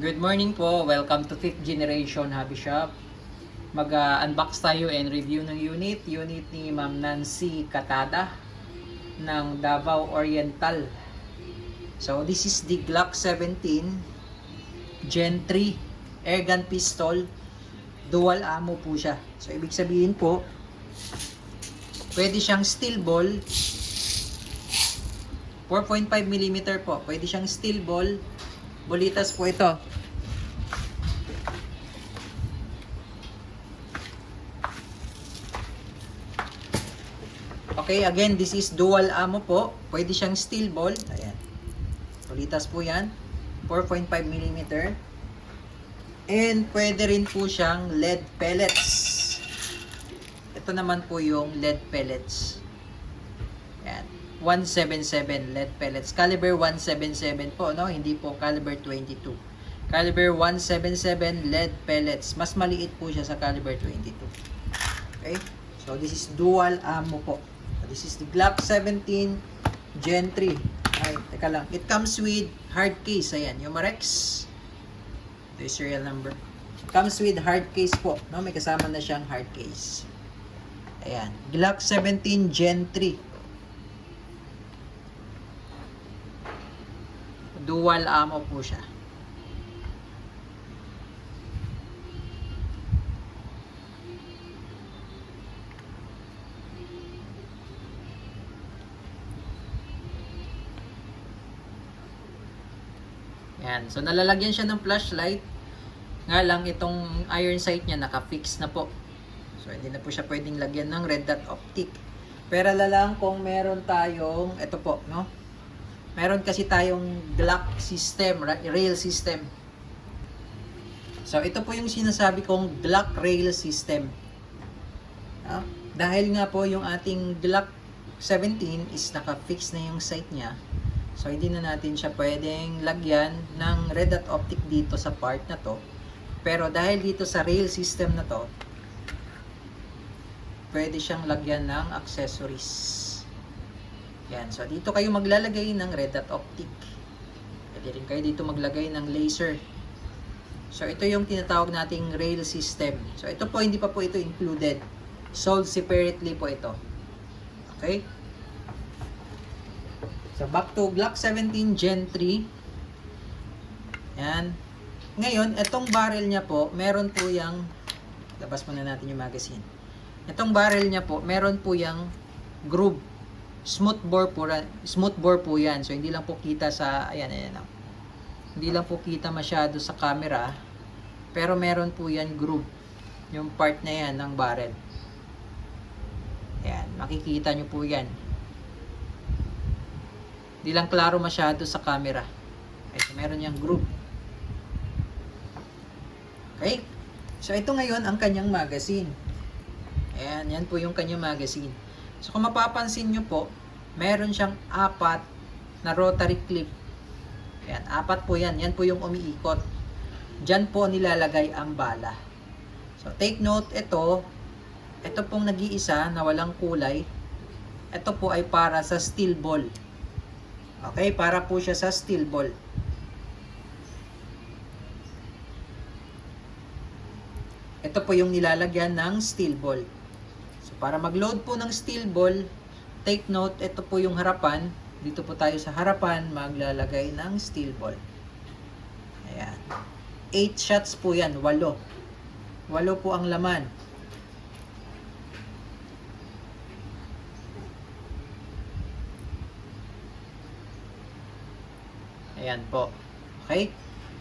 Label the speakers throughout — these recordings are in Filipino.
Speaker 1: Good morning po. Welcome to 5th Generation Hobby Shop. Mag-unbox tayo and review ng unit. Unit ni Ma'am Nancy Catada ng Davao Oriental. So, this is the Glock 17 Gen 3 Airgun Pistol. Dual ammo po siya. So, ibig sabihin po, pwede siyang steel ball. 4.5mm po. Pwede siyang steel ball. Bulitas po ito. Okay, again, this is dual ammo po. Pwede siyang steel ball. Ayan. Bulitas po yan. 4.5mm. And pwede rin po siyang lead pellets. Ito naman po yung lead pellets. Ayan. 177 lead pellets. Caliber 177 po, no? Hindi po caliber 22. Caliber 177 lead pellets. Mas maliit po siya sa caliber 22. Okay? So, this is dual ammo po. So, this is the Glock 17 Gen 3. Ay, teka lang. It comes with hard case. Ayan, yung Marex. Ito yung serial number. It comes with hard case po. No? May kasama na siyang hard case. Ayan. Glock 17 Gen 3. Dual ammo po siya. Yan. So, nalalagyan siya ng flashlight. Nga lang, itong iron sight niya naka-fix na po. So, hindi na po siya pwedeng lagyan ng red dot optic. Pero lang kung meron tayong, ito po, no? Meron kasi tayong Glock system, rail system. So, ito po yung sinasabi kong Glock rail system. No? Dahil nga po yung ating Glock 17 is naka-fix na yung sight niya. So, hindi na natin siya pwedeng lagyan ng red dot optic dito sa part na to. Pero dahil dito sa rail system na to, pwede siyang lagyan ng accessories. Yan. So, dito kayo maglalagay ng red dot optic. Pwede rin kayo dito maglagay ng laser. So, ito yung tinatawag nating rail system. So, ito po, hindi pa po ito included. Sold separately po ito. Okay? So, back to Glock 17 Gen 3. Yan. Ngayon, itong barrel niya po, meron po yung, labas muna natin yung magazine. Itong barrel niya po, meron po yung groove. Smooth bore po yan. So, hindi lang po kita sa, ayan. Hindi lang po kita masyado sa camera. Pero meron po yan groove. Yung part na yan ng barrel. Ayan. Makikita nyo po yan. Hindi lang klaro masyado sa camera. Okay, so meron yung groove. Okay. So, ito ngayon ang kanyang magazine. Ayan. Yan po yung kanyang magazine. So, kung mapapansin nyo po, meron siyang 4 na rotary clip. Ayan, 4 po yan. Yan po yung umiikot. Diyan po nilalagay ang bala. So, take note, ito pong nag-iisa na walang kulay. Ito po ay para sa steel ball. Okay, para po siya sa steel ball. Ito po yung nilalagyan ng steel ball. Para mag-load po ng steel ball, take note, ito po yung harapan. Dito po tayo sa harapan, maglalagay ng steel ball. Ayan. 8 shots po yan, 8. 8 po ang laman. Ayan po. Okay?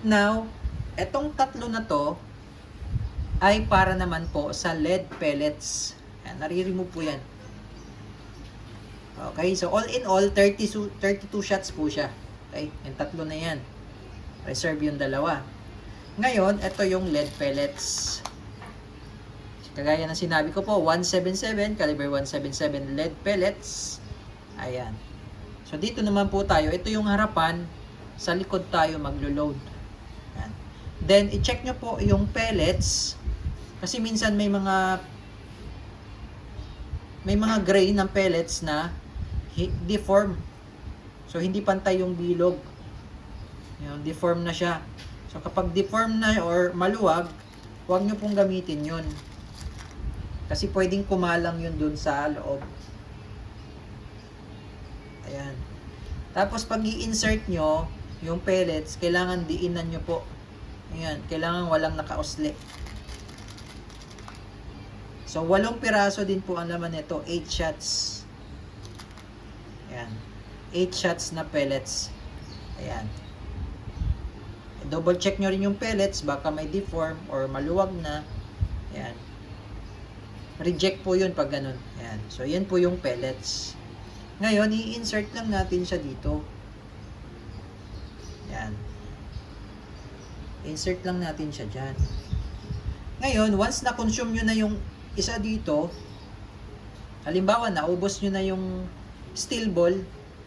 Speaker 1: Now, etong 3 na to, ay para naman po sa lead pellets. Ayan, nare-remove po yan. Okay, so all in all, 32 shots po siya. Okay, yung 3 na yan. Reserve yung 2. Ngayon, ito yung lead pellets. Kagaya ng sinabi ko po, 177, caliber 177 lead pellets. Ayan. So, dito naman po tayo. Ito yung harapan. Sa likod tayo maglo-load. Ayan. Then, i-check nyo po yung pellets. Kasi minsan may mga grain ng pellets na deform. So, hindi pantay yung bilog. Yung deform na siya. So kapag deform na or maluwag, huwag nyo pong gamitin yun. Kasi pwedeng kumalang yun dun sa loob. Ayan. Tapos pag i-insert nyo yung pellets, kailangan diinan nyo po. Ayan, kailangan walang nakausli. So 8 piraso din po ang laman nito, 8 shots. Ayan. 8 shots na pellets. Ayan. Double check nyo rin yung pellets, baka may deform or maluwag na. Ayan. Reject po yun pag ganun. Ayan. So yan po yung pellets. Ngayon, i-insert lang natin siya dito. Ayan. Insert lang natin siya dyan. Ngayon, once na-consume nyo na yung isa dito, halimbawa, naubos nyo na yung steel ball,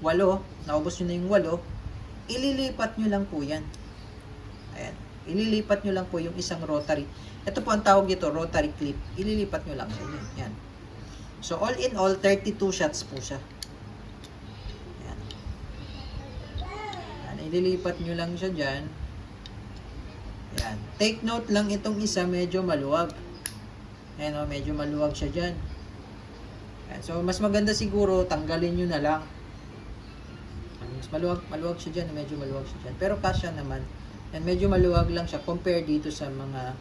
Speaker 1: 8, naubos nyo na yung 8, ililipat nyo lang po yan. Ayan. Ililipat nyo lang po yung isang rotary. Ito po ang tawag dito, rotary clip. Ililipat nyo lang siya. Yan. So, all in all, 32 shots po siya. Ayan. Ayan. Ililipat nyo lang siya dyan. Ayan. Take note lang itong isa, medyo maluwag. Ayan o, medyo maluwag siya dyan. Ayan. So, mas maganda siguro, tanggalin nyo na lang. Mas maluwag siya dyan, medyo maluwag siya dyan. Pero kasya naman. And medyo maluwag lang siya compare dito sa mga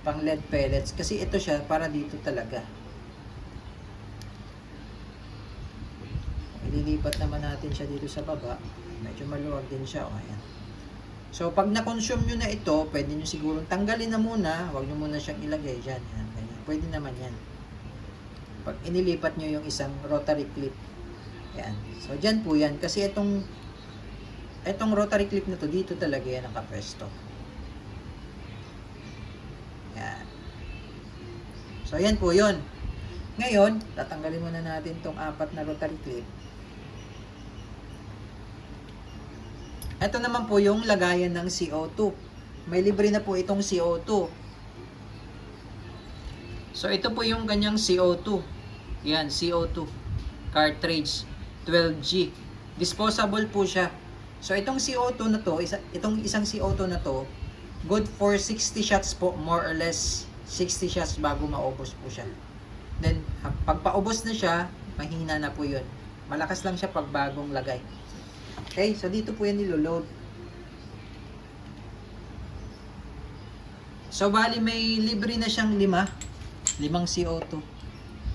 Speaker 1: pang lead pellets. Kasi ito siya, para dito talaga. Ililipat naman natin siya dito sa baba. Medyo maluwag din siya. O, ayan. So, pag na-consume nyo na ito, pwede nyo siguro tanggalin na muna. Huwag nyo muna siyang ilagay dyan. Yan, ganyan. Pwede naman yan. Pag inilipat nyo yung isang rotary clip. Yan. So, dyan po yan. Kasi itong rotary clip na to, dito talaga yan nakapwesto. Yan. So, yan po yun. Ngayon, tatanggalin muna natin tong 4 na rotary clip. Ito naman po yung lagayan ng CO2. May libre na po itong CO2. So, ito po yung kanyang CO2. Yan, CO2. Cartridge 12G. Disposable po siya. So, itong CO2 na to, itong isang CO2 na to, good for 60 shots po, more or less 60 shots bago maubos po siya. Then, pag paubos na siya, mahina na po yun. Malakas lang siya pag bagong lagay. Okay, so dito po yan niloload. So, bali may libre na siyang 5 CO2.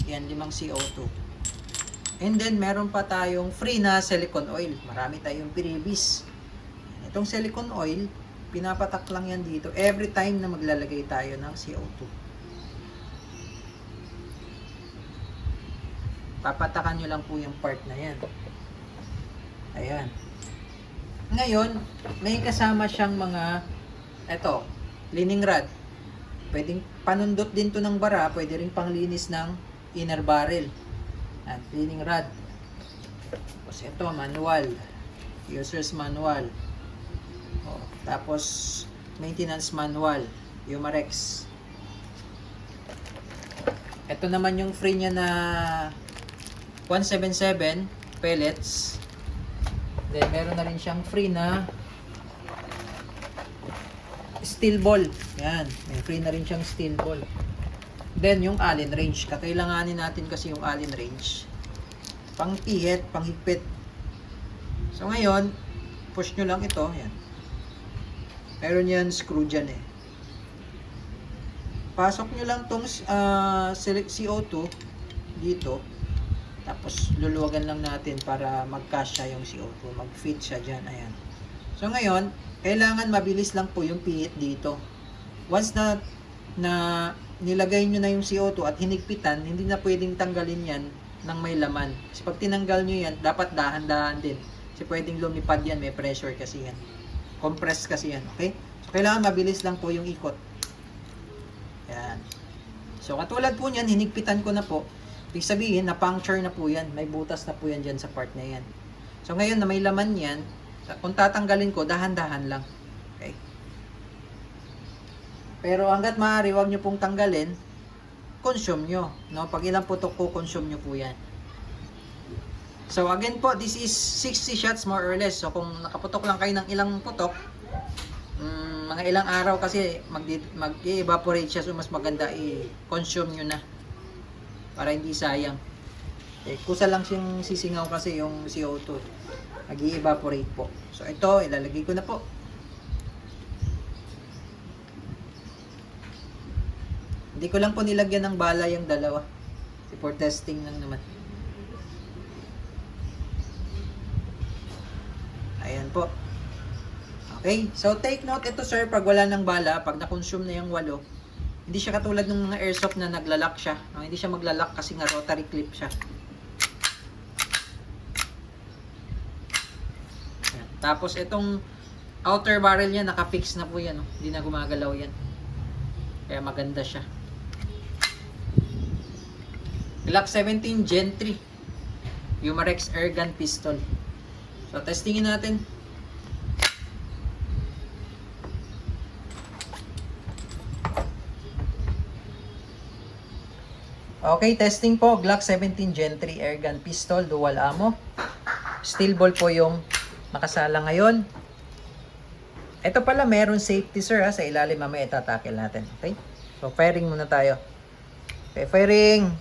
Speaker 1: Yan, 5 CO2. And then, meron pa tayong free na silicone oil. Marami tayong freebies. Itong silicone oil, pinapatak lang yan dito every time na maglalagay tayo ng CO2. Papatakan nyo lang po yung part na yan. Ayan. Ngayon, may kasama siyang mga, eto, cleaning rod. Pwedeng panundot din to ng bara, pwede rin panglinis ng inner barrel. At cleaning rod. Tapos ito, manual. User's manual. O, tapos, maintenance manual. Umarex. Ito naman yung free niya na 177 pellets. Then, meron na rin siyang free na steel ball. Yan. May free na rin siyang steel ball. Then, yung Allen wrench. Kakailanganin natin kasi yung Allen wrench. Pang pihit, pang higpit. So, ngayon, push nyo lang ito. Yan. Meron yan screw dyan eh. Pasok nyo lang tong CO2 dito. Tapos, luluwagan lang natin para mag-kasya yung CO2. Mag-fit siya dyan. Ayan. So, ngayon, kailangan mabilis lang po yung pihit dito. Once na nilagay nyo na yung CO2 at hinigpitan, hindi na pwedeng tanggalin yan ng may laman. Kasi pag tinanggal nyo yan, dapat dahan-dahan din. Kasi pwedeng lumipad yan, may pressure kasi yan. Compress kasi yan, okay? So, kailangan mabilis lang po yung ikot. Yan. So, katulad po niyan, hinigpitan ko na po. Ibig sabihin, na-puncture na po yan. May butas na po yan dyan sa part na yan. So, ngayon na may laman yan, kung tatanggalin ko, dahan-dahan lang. Okay? Pero hanggat maaari, huwag nyo pong tanggalin, consume nyo. No? Pag ilang putok ko, consume nyo po yan. So again po, this is 60 shots more or less. So kung nakaputok lang kayo ng ilang putok, mga Mga ilang araw kasi mag-evaporate siya, so mas maganda i-consume nyo na para hindi sayang. Kusa lang siyang sisingaw kasi yung CO2. Mag-evaporate po. So ito, ilalagay ko na po. Hindi ko lang po nilagyan ng bala yung dalawa. For testing lang naman. Ayan po. Okay, so take note ito sir, pag wala ng bala, pag na-consume na yung 8, hindi siya katulad ng mga airsoft na naglalak siya. No, hindi siya maglalak kasi nga rotary clip siya. Ayan. Tapos itong outer barrel niya, naka-fix na po yan. No? Hindi na gumagalaw yan. Kaya maganda siya. Glock 17 Gen 3 Umarex Airgun Pistol. So testingin natin. Okay, testing po. Glock 17 Gen 3 Airgun Pistol, dual ammo. Steel ball po yung nakasala ngayon. Ito pala, meron safety sir sa ilalim, mamaya itatakil natin. Okay? So firing muna tayo. Okay, firing.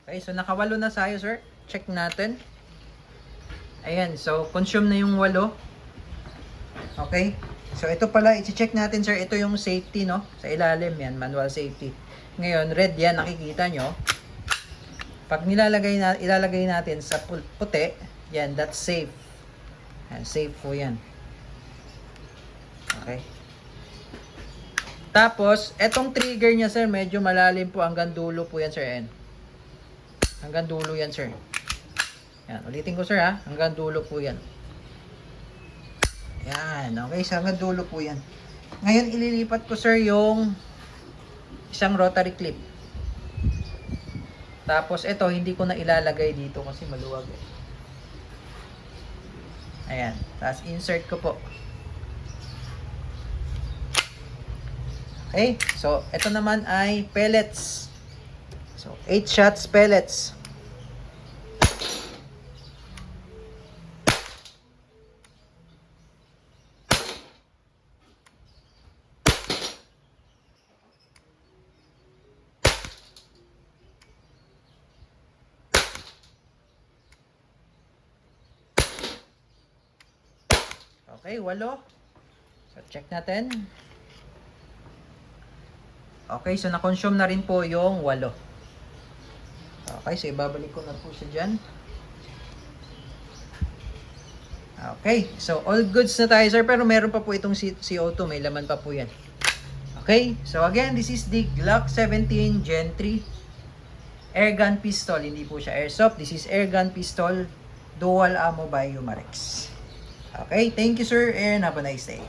Speaker 1: Okay, so nakawalo na tayo sir. Check natin. Ayan, so consume na yung 8. Okay. So ito pala, i-check natin sir. Ito yung safety no. Sa ilalim yan, manual safety. Ngayon, red yan, nakikita nyo. Pag ilalagay natin sa puti, yan, that's safe. Yan, safe po yan. Okay. Tapos, etong trigger niya sir, medyo malalim po hanggang dulo po yan sir. Yan. Hanggang dulo yan sir. Yan, ulitin ko sir ha. Hanggang dulo po yan. Yan, okay. So hanggang dulo po yan. Ngayon ililipat ko sir yung isang rotary clip. Tapos ito, hindi ko na ilalagay dito kasi maluwag eh. Ayan. Tapos insert ko po. Okay. So ito naman ay pellets. So, 8 shots pellets. Okay, 8. So, check natin. Okay, so na-consume na rin po yung 8. Okay, so ibabalik ko na po siya dyan. Okay, so all goods na tayo sir, pero meron pa po itong CO2, may laman pa po yan. Okay, so again, this is the Glock 17 Gen 3 Airgun Pistol. Hindi po siya airsoft, this is Airgun Pistol, dual ammo by Umarex. Okay, thank you sir and have a nice day.